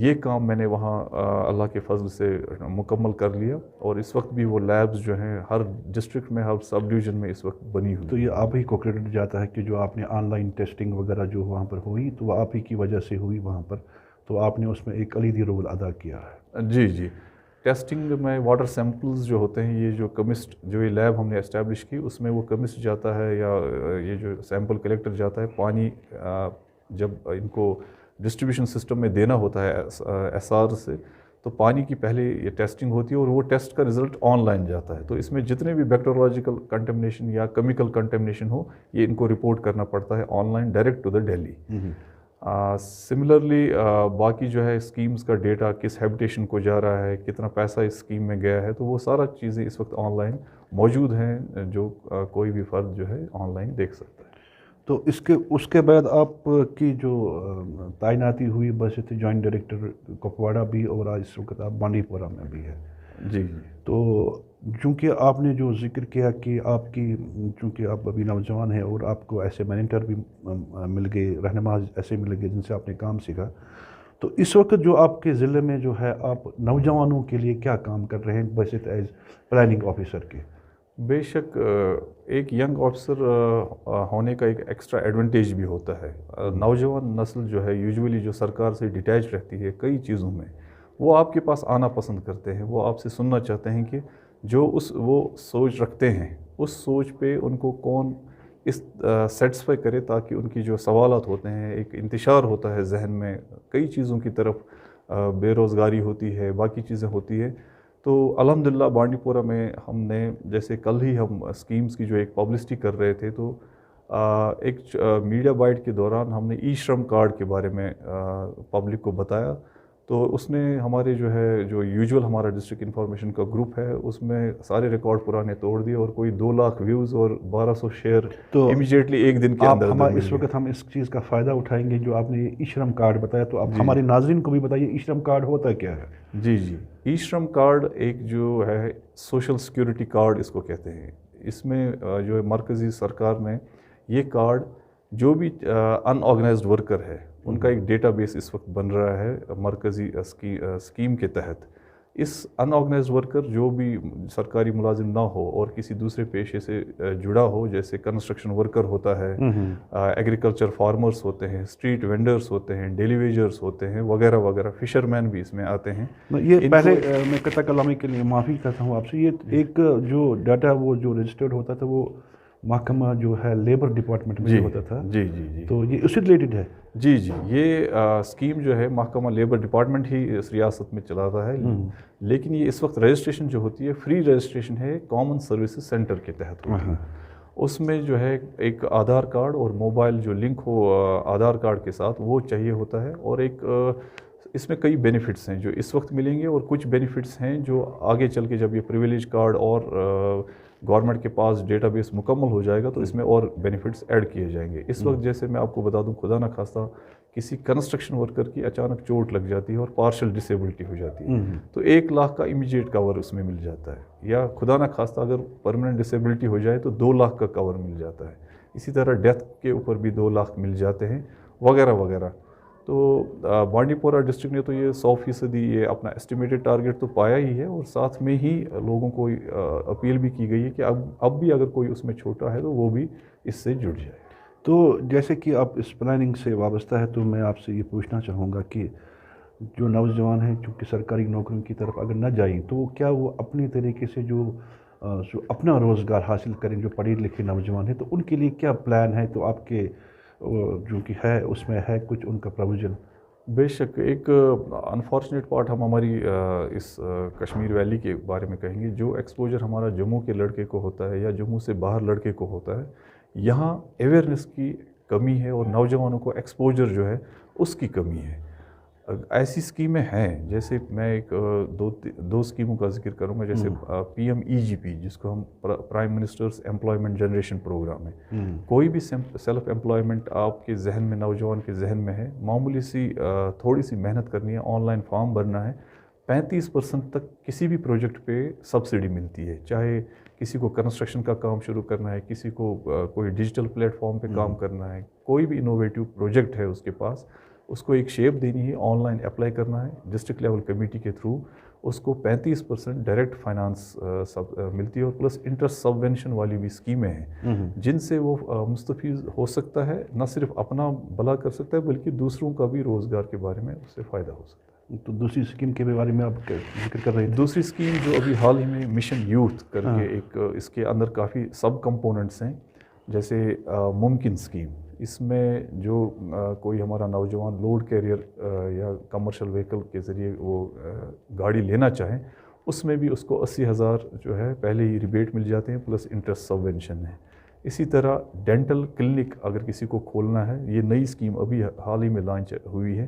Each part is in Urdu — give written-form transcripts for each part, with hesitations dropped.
یہ کام میں نے وہاں اللہ کے فضل سے مکمل کر لیا، اور اس وقت بھی وہ لیبز جو ہیں ہر ڈسٹرکٹ میں، ہر سب ڈویژن میں اس وقت بنی ہوئی۔ تو یہ آپ ہی کو کریڈٹ جاتا ہے کہ جو آپ نے آن لائن ٹیسٹنگ وغیرہ جو وہاں پر ہوئی تو وہ آپ ہی کی وجہ سے ہوئی وہاں پر، تو آپ نے اس میں ایک کلیدی رول ادا کیا ہے؟ جی جی، ٹیسٹنگ میں واٹر سیمپلز جو ہوتے ہیں، یہ جو کیمسٹ جو یہ لیب ہم نے اسٹیبلش کی، اس میں وہ کیمسٹ جاتا ہے یا یہ جو سیمپل کلیکٹر جاتا ہے، پانی جب ان کو ڈسٹریبیوشن سسٹم میں دینا ہوتا ہے ایس آر سے، تو پانی کی پہلے یہ ٹیسٹنگ ہوتی ہے اور وہ ٹیسٹ کا رزلٹ آن لائن جاتا ہے۔ تو اس میں جتنے بھی بیکٹیریولوجیکل کنٹمنیشن یا کیمیکل کنٹمنیشن ہو، یہ ان کو رپورٹ کرنا پڑتا ہے online direct to the Delhi. Similarly باقی جو ہے اسکیمز کا ڈیٹا کس ہیبیٹیشن کو جا رہا ہے، کتنا پیسہ اس اسکیم میں گیا ہے، تو وہ سارا چیزیں اس وقت آن لائن موجود ہیں، جو کوئی بھی فرد جو ہے آن لائن دیکھ سکتا ہے۔ تو اس کے بعد آپ کی جو تعیناتی ہوئی بس تھی جوائنٹ ڈائریکٹر کپواڑہ بھی، اور آج اس وقت آپ بانڈی پورہ میں بھی ہے۔ جی جی، تو چونکہ آپ نے جو ذکر کیا کہ آپ کی، چونکہ آپ ابھی نوجوان ہیں اور آپ کو ایسے مینٹر بھی مل گئے، رہنما ایسے مل گئے جن سے آپ نے کام سیکھا، تو اس وقت جو آپ کے ضلع میں جو ہے آپ نوجوانوں کے لیے کیا کام کر رہے ہیں بس ایز پلاننگ آفیسر کے؟ بے شک ایک ینگ آفیسر ہونے کا ایک ایکسٹرا ایڈوانٹیج بھی ہوتا ہے۔ نوجوان نسل جو ہے یوزولی جو سرکار سے ڈیٹیچ رہتی ہے کئی چیزوں میں، وہ آپ کے پاس آنا پسند کرتے ہیں، وہ آپ سے سننا چاہتے ہیں کہ جو وہ سوچ رکھتے ہیں اس سوچ پہ ان کو کون اس سیٹسفائی کرے، تاکہ ان کی جو سوالات ہوتے ہیں، ایک انتشار ہوتا ہے ذہن میں کئی چیزوں کی طرف، بے روزگاری ہوتی ہے، باقی چیزیں ہوتی ہیں۔ تو الحمدللہ بانڈی پورہ میں ہم نے، جیسے کل ہی ہم اسکیمز کی جو ایک پبلسٹی کر رہے تھے، تو ایک میڈیا بائٹ کے دوران ہم نے ای شرم کارڈ کے بارے میں پبلک کو بتایا، تو اس نے ہمارے جو یوزول ہمارا ڈسٹرکٹ انفارمیشن کا گروپ ہے، اس میں سارے ریکارڈ پرانے توڑ دیے، اور کوئی 2 لاکھ ویوز اور 1200 شیئر تو امیجیٹلی ایک دن کے اندر اس وقت ہم اس چیز کا فائدہ اٹھائیں گے جو آپ نے ای شرم کارڈ بتایا، تو آپ ہمارے ناظرین کو بھی بتائیے ای شرم کارڈ ہوتا کیا ہے؟ جی جی، ای شرم کارڈ ایک جو ہے سوشل سیکیورٹی کارڈ اس کو کہتے ہیں۔ اس میں جو ہے مرکزی سرکار نے یہ کارڈ جو بھی ان آرگنائزڈ ورکر ہے ان کا ایک ڈیٹا بیس اس وقت بن رہا ہے مرکزی اسکیم کے تحت۔ اس ان آرگنائزڈ ورکر جو بھی سرکاری ملازم نہ ہو اور کسی دوسرے پیشے سے جڑا ہو، جیسے کنسٹرکشن ورکر ہوتا ہے، ایگریکلچر فارمرز ہوتے ہیں، اسٹریٹ وینڈرز ہوتے ہیں، ڈیلی ویجرز ہوتے ہیں، وغیرہ وغیرہ، فشر مین بھی اس میں آتے ہیں۔ یہ پہلے میں قطع کلامی کے لیے معافی کرتا ہوں آپ سے، یہ ایک جو ڈاٹا وہ جو رجسٹرڈ ہوتا تھا وہ محکمہ جو ہے لیبر ڈپارٹمنٹ میں ہوتا تھا، جی جی جی، تو یہ اسی ریلیٹڈ ہے؟ جی جی، یہ اسکیم جو ہے محکمہ لیبر ڈپارٹمنٹ ہی اس ریاست میں چلاتا ہے، لیکن یہ اس وقت رجسٹریشن جو ہوتی ہے فری رجسٹریشن ہے، کامن سروسز سینٹر کے تحت ہوتی ہے۔ اس میں جو ہے ایک آدھار کارڈ اور موبائل جو لنک ہو آدھار کارڈ کے ساتھ وہ چاہیے ہوتا ہے، اور ایک اس میں کئی بینیفٹس ہیں جو اس وقت ملیں گے، اور کچھ بینیفٹس ہیں جو آگے چل کے جب یہ پریویلیج کارڈ اور گورنمنٹ کے پاس ڈیٹا بیس مکمل ہو جائے گا تو اس میں اور بینیفٹس ایڈ کیے جائیں گے۔ اس وقت جیسے میں آپ کو بتا دوں، خدا نہ خواستہ کسی کنسٹرکشن ورکر کی اچانک چوٹ لگ جاتی ہے اور پارشل ڈسیبلٹی ہو جاتی ہے، تو 1 لاکھ کا امیجیٹ کور اس میں مل جاتا ہے، یا خدا نہ خواستہ اگر پرماننٹ ڈسیبلٹی ہو جائے تو 2 لاکھ کا کور مل جاتا ہے۔ اسی طرح ڈیتھ کے اوپر بھی 2 لاکھ مل جاتے ہیں، وغیرہ وغیرہ۔ تو بانڈی پورہ ڈسٹرکٹ نے تو یہ 100% یہ اپنا اسٹیمیٹڈ ٹارگیٹ تو پایا ہی ہے، اور ساتھ میں ہی لوگوں کو اپیل بھی کی گئی ہے کہ اب بھی اگر کوئی اس میں چھوٹا ہے تو وہ بھی اس سے جڑ جائے۔ تو جیسے کہ آپ اس پلاننگ سے وابستہ ہے، تو میں آپ سے یہ پوچھنا چاہوں گا کہ جو نوجوان ہیں چونکہ سرکاری نوکریوں کی طرف اگر نہ جائیں تو کیا وہ اپنی طریقے سے جو اپنا روزگار حاصل کریں، جو پڑھے لکھے نوجوان ہیں، تو ان کے لیے کیا پلان ہے؟ تو آپ کے جو کہ ہے اس میں ہے کچھ ان کا پروویژن؟ بے شک، ایک انفارچونیٹ پارٹ ہم ہماری اس کشمیر ویلی کے بارے میں کہیں گے، جو ایکسپوجر ہمارا جموں کے لڑکے کو ہوتا ہے یا جموں سے باہر لڑکے کو ہوتا ہے، یہاں اویئرنیس کی کمی ہے اور نوجوانوں کو ایکسپوجر جو ہے اس کی کمی ہے۔ ایسی اسکیمیں ہیں، جیسے میں ایک دو اسکیموں کا ذکر کروں گا، جیسے PMEGP جس کو ہم prime minister's employment generation programme ہے۔ کوئی بھی سیلف امپلائمنٹ آپ کے ذہن میں، نوجوان کے ذہن میں ہے، معمولی سی تھوڑی سی محنت کرنی ہے، آن لائن فارم بھرنا ہے، 35% تک کسی بھی پروجیکٹ پہ سبسڈی ملتی ہے، چاہے کسی کو کنسٹرکشن کا کام شروع کرنا ہے، کسی کو کوئی ڈیجیٹل پلیٹ فارم پہ کام کرنا ہے، کوئی بھی انوویٹیو پروجیکٹ ہے اس کے پاس، اس کو ایک شیپ دینی ہے, آن لائن اپلائی کرنا ہے, ڈسٹرکٹ لیول کمیٹی کے تھرو اس کو 35% ڈائریکٹ فائنانس ملتی ہے, اور پلس انٹرسٹ سبوینشن والی بھی اسکیمیں ہیں جن سے وہ مستفید ہو سکتا ہے, نہ صرف اپنا بھلا کر سکتا ہے بلکہ دوسروں کا بھی روزگار کے بارے میں اس سے فائدہ ہو سکتا ہے. تو دوسری اسکیم کے بارے میں آپ ذکر کر رہے ہیں. دوسری اسکیم جو ابھی حال ہی میں مشن یوتھ کر کے ایک, اس کے اندر کافی سب کمپوننٹس ہیں, جیسے ممکن اسکیم. اس میں جو کوئی ہمارا نوجوان لوڈ کیریئر یا کمرشل وہیکل کے ذریعے وہ گاڑی لینا چاہیں, اس میں بھی اس کو 80,000 جو ہے پہلے ہی ریبیٹ مل جاتے ہیں, پلس انٹرسٹ سبوینشن ہے. اسی طرح ڈینٹل کلینک اگر کسی کو کھولنا ہے, یہ نئی اسکیم ابھی حال ہی میں لانچ ہوئی ہے,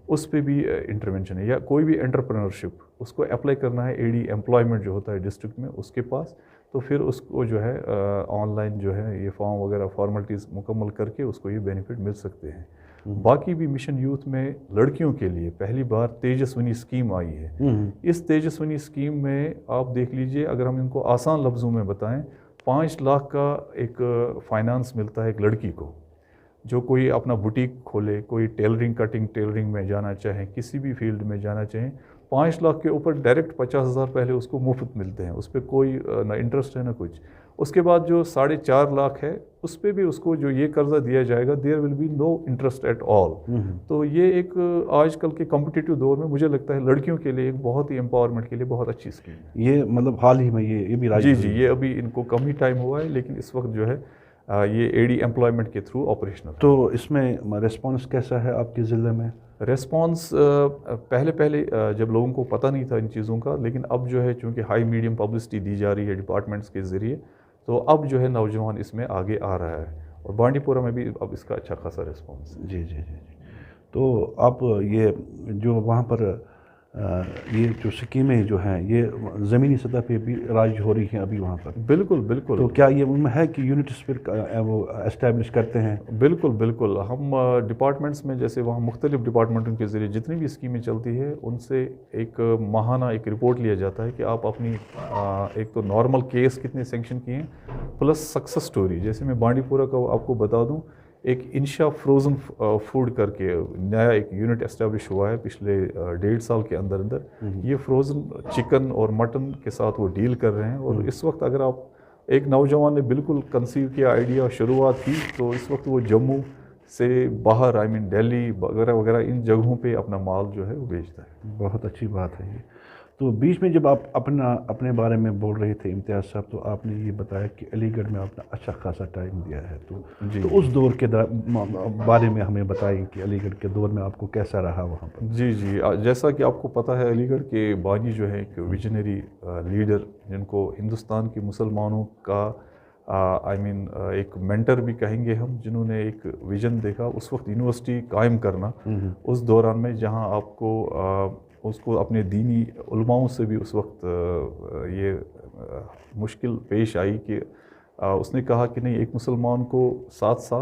اس پہ بھی انٹرونشن ہے. یا کوئی بھی انٹرپرنرشپ, اس کو اپلائی کرنا ہے اے ڈی ایمپلائمنٹ جو ہوتا ہے ڈسٹرکٹ میں اس کے پاس, تو پھر اس کو جو ہے آن لائن جو ہے یہ فارم وغیرہ فارملٹیز مکمل کر کے اس کو یہ بینیفٹ مل سکتے ہیں. باقی بھی مشن یوتھ میں لڑکیوں کے لیے پہلی بار تیجسونی اسکیم آئی ہے. اس تیجسونی اسکیم میں آپ دیکھ لیجئے, اگر ہم ان کو آسان لفظوں میں بتائیں, 5 لاکھ کا ایک فائنانس ملتا ہے ایک لڑکی کو, جو کوئی اپنا بوٹیک کھولے, کوئی ٹیلرنگ ٹیلرنگ میں جانا چاہیں, کسی بھی فیلڈ میں جانا چاہیں, 5 لاکھ کے اوپر ڈائریکٹ 50,000 پہلے اس کو مفت ملتے ہیں, اس پہ کوئی نہ انٹرسٹ ہے نہ کچھ. اس کے بعد جو 4.5 لاکھ ہے اس پہ بھی اس کو جو یہ قرضہ دیا جائے گا, there will be no interest at all. تو یہ ایک آج کل کے کمپٹیٹیو دور میں مجھے لگتا ہے لڑکیوں کے لیے ایک بہت ہی امپاورمنٹ کے لیے بہت اچھی اسکیم ہے. یہ مطلب حال ہی میں یہ بھی جی یہ ابھی ان کو کم ہی ٹائم ہوا ہے, لیکن اس وقت جو ہے یہ اے ڈی ایمپلائمنٹ کے تھرو آپریشنل. تو اس میں ریسپانس کیسا ہے آپ کے ضلع میں؟ ریسپانس پہلے جب لوگوں کو پتہ نہیں تھا ان چیزوں کا, لیکن اب جو ہے چونکہ ہائی میڈیم پبلسٹی دی جا رہی ہے ڈپارٹمنٹس کے ذریعے, تو اب جو ہے نوجوان اس میں آگے آ رہا ہے, اور بانڈی پورہ میں بھی اب اس کا اچھا خاصا ریسپانس ہے. جی. تو آپ یہ جو وہاں پر یہ جو اسکیمیں جو ہیں یہ زمینی سطح پہ بھی رائج ہو رہی ہیں ابھی وہاں پر؟ بالکل. تو کیا یہ ان میں ہے کہ یونٹس پھر وہ اسٹیبلش کرتے ہیں؟ بالکل. ہم ڈپارٹمنٹس میں, جیسے وہاں مختلف ڈپارٹمنٹوں کے ذریعے جتنی بھی اسکیمیں چلتی ہے, ان سے ایک ماہانہ ایک رپورٹ لیا جاتا ہے کہ آپ اپنی ایک تو نارمل کیس کتنے سینکشن کیے ہیں, پلس سکسیس سٹوری. جیسے میں بانڈی پورہ کا آپ کو بتا دوں, ایک انشا فروزن فوڈ کر کے نیا ایک یونٹ اسٹیبلش ہوا ہے پچھلے 1.5 سال کے اندر. یہ فروزن چکن اور مٹن کے ساتھ وہ ڈیل کر رہے ہیں, اور اس وقت اگر آپ ایک نوجوان نے بالکل کنسیو کیا آئیڈیا, شروعات کی, تو اس وقت وہ جموں سے باہر دہلی وغیرہ وغیرہ ان جگہوں پہ اپنا مال جو ہے وہ بیچتا ہے. بہت اچھی بات ہے یہ. تو بیچ میں جب آپ اپنے بارے میں بول رہے تھے امتیاز صاحب, تو آپ نے یہ بتایا کہ علی گڑھ میں آپ نے اچھا خاصا ٹائم دیا ہے, تو اس دور کے بارے میں ہمیں بتائیں کہ علی گڑھ کے دور میں آپ کو کیسا رہا وہاں پر؟ جی جیسا کہ آپ کو پتہ ہے, علی گڑھ کے بانی جو ہے ایک ویژنری لیڈر, جن کو ہندوستان کے مسلمانوں کا ایک مینٹر بھی کہیں گے ہم, جنہوں نے ایک ویژن دیکھا اس وقت یونیورسٹی قائم کرنا اس دوران میں, جہاں آپ کو اس کو اپنے دینی علماؤں سے بھی اس وقت یہ مشکل پیش آئی کہ اس نے کہا کہ نہیں, ایک مسلمان کو ساتھ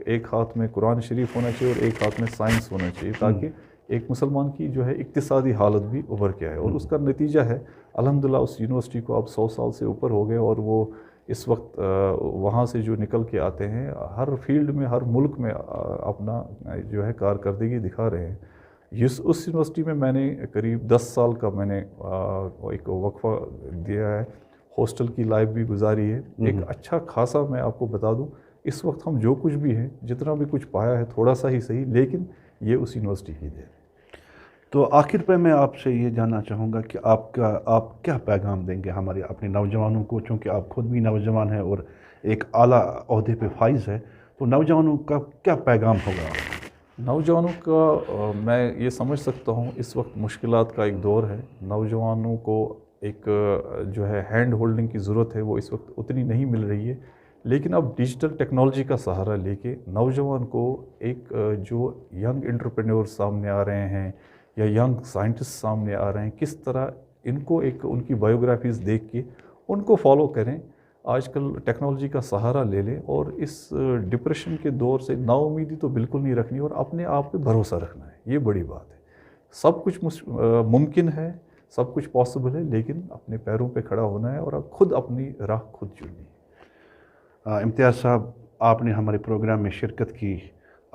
ایک ہاتھ میں قرآن شریف ہونا چاہیے اور ایک ہاتھ میں سائنس ہونا چاہیے, تاکہ ایک مسلمان کی جو ہے اقتصادی حالت بھی ابھر کے آئے. اور اس کا نتیجہ ہے الحمدللہ اس یونیورسٹی کو اب 100 سال سے اوپر ہو گئے, اور وہ اس وقت وہاں سے جو نکل کے آتے ہیں ہر فیلڈ میں, ہر ملک میں اپنا جو ہے کارکردگی دکھا رہے ہیں. اس یونیورسٹی میں نے قریب 10 سال کا میں نے ایک وقفہ دیا ہے, ہاسٹل کی لائف بھی گزاری ہے. ایک اچھا خاصا میں آپ کو بتا دوں, اس وقت ہم جو کچھ بھی ہیں, جتنا بھی کچھ پایا ہے, تھوڑا سا ہی صحیح, لیکن یہ اس یونیورسٹی کی دے. تو آخر پہ میں آپ سے یہ جاننا چاہوں گا کہ آپ کیا پیغام دیں گے ہمارے اپنے نوجوانوں کو, چونکہ آپ خود بھی نوجوان ہیں اور ایک اعلیٰ عہدے پہ فائز ہے, تو نوجوانوں کا کیا پیغام ہوگا؟ نوجوانوں کا میں یہ سمجھ سکتا ہوں, اس وقت مشکلات کا ایک دور ہے. نوجوانوں کو ایک جو ہے ہینڈ ہولڈنگ کی ضرورت ہے, وہ اس وقت اتنی نہیں مل رہی ہے, لیکن اب ڈیجیٹل ٹیکنالوجی کا سہارا لے کے نوجوان کو ایک جو ینگ انٹرپرینور سامنے آ رہے ہیں یا ینگ سائنٹسٹ سامنے آ رہے ہیں, کس طرح ان کو ایک ان کی بایوگرافیز دیکھ کے ان کو فالو کریں, آج کل ٹیکنالوجی کا سہارا لے لیں, اور اس ڈپریشن کے دور سے نا امیدی تو بالکل نہیں رکھنی, اور اپنے آپ پہ بھروسہ رکھنا ہے. یہ بڑی بات ہے. سب کچھ ممکن ہے, سب کچھ پاسبل ہے, لیکن اپنے پیروں پہ کھڑا ہونا ہے اور خود اپنی راہ خود چننی ہے. امتیاز صاحب, آپ نے ہمارے پروگرام میں شرکت کی,